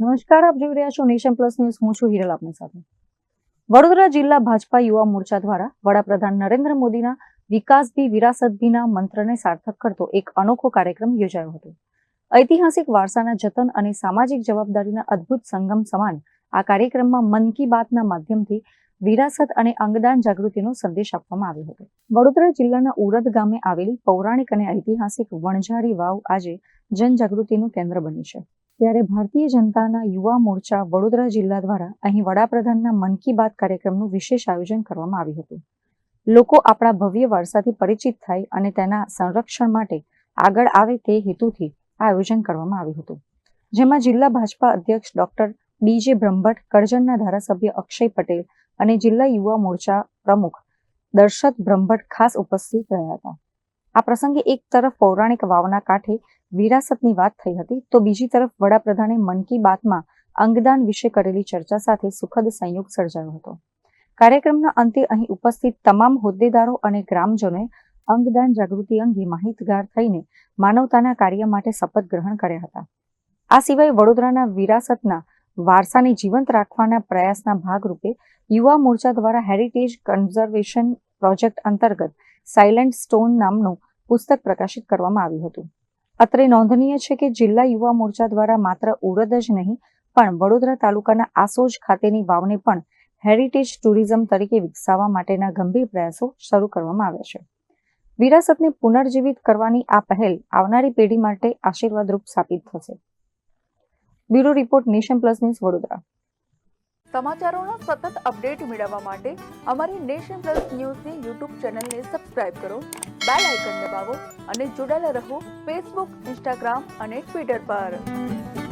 નમસ્કાર, આપ જોઈ રહ્યા છો નેશન પ્લસ ન્યૂઝ. હું છું હિરલ આપની સાથે. વડોદરા જિલ્લા ભાજપા યુવા મોરચા દ્વારા વડાપ્રધાન નરેન્દ્ર મોદીના વિકાસ ભી વિરાસત ભીના મંત્રને સાર્થક કરતો એક અનોખો કાર્યક્રમ યોજાયો હતો. ઐતિહાસિક વારસાના જતન અને સામાજિક જવાબદારીના અદ્ભુત સંગમ સમાન આ કાર્યક્રમમાં મન કી બાતના માધ્યમથી વિરાસત અને અંગદાન જાગૃતિનો સંદેશ આપવામાં આવ્યો હતો. વડોદરા જિલ્લાના ઉરદ ગામે આવેલી પૌરાણિક અને ઐતિહાસિક વણઝારી વાવ આજે જનજાગૃતિનું કેન્દ્ર બની છે. ત્યારે ભારતીય જનતાના યુવા મોરચા વડોદરા જિલ્લા દ્વારા અહીં વડાપ્રધાનના મન કી બાત કાર્યક્રમનું વિશેષ આયોજન કરવામાં આવ્યું હતું. લોકો આપણા ભવ્ય વારસાથી પરિચિત થાય અને તેના સંરક્ષણ માટે આગળ આવે તે હેતુથી આ આયોજન કરવામાં આવ્યું હતું, જેમાં જિલ્લા ભાજપા અધ્યક્ષ ડોક્ટર બીજે બ્રહ્મભટ્ટ, કરજણના ધારાસભ્ય અક્ષય પટેલ અને જિલ્લા યુવા મોરચા પ્રમુખ દર્શત બ્રહ્મભટ્ટ ખાસ ઉપસ્થિત રહ્યા હતા. આ પ્રસંગે એક તરફ પૌરાણિક વાવના કાંઠે વિરાસતની વાત થઈ હતી, તો બીજી તરફ વડાપ્રધાને મન કી બાતમાં અંગદાન વિશે કરેલી ચર્ચા સાથે સુખદ સંયોગ સર્જાયો હતો. કાર્યક્રમના અંતે અહીં ઉપસ્થિત તમામ હોદ્દેદારો અને ગ્રામજનોએ અંગદાન જાગૃતિ અંગે માહિતગાર થઈને માનવતાના કાર્ય માટે શપથ ગ્રહણ કર્યા હતા. આ સિવાય વડોદરાના વિરાસતના વારસાને જીવંત રાખવાના પ્રયાસના ભાગરૂપે યુવા મોરચા દ્વારા હેરિટેજ કન્ઝર્વેશન પ્રોજેક્ટ અંતર્ગત સાયલેન્ટ સ્ટોન નામનું પુસ્તક પ્રકાશિત કરવામાં આવ્યું હતું. અત્રે નોંધનીય છે કે જિલ્લા યુવા મોરચા દ્વારા માત્ર ઉરદ જ નહીં પણ વડોદરા તાલુકાના આસોજ ખાતેની વાવને પણ હેરિટેજ ટુરિઝમ તરીકે વિકસાવવા માટેના ગંભીર પ્રયાસો શરૂ કરવામાં આવ્યા છે. વિરાસતને પુનર્જીવિત કરવાની આ પહેલ આવનારી પેઢી માટે આશીર્વાદરૂપ સાબિત થશે. Bureau report, Nation Plus News, Vadodara. સમાચારોના સતત અપડેટ મેળવવા માટે અમારી નેશન પ્લસ ન્યૂઝની યુટ્યુબ ચેનલને સબસ્ક્રાઇબ કરો, બેલ આઇકન દબાવો અને જોડાયેલા રહો ફેસબુક, ઇન્સ્ટાગ્રામ અને ટ્વિટર પર.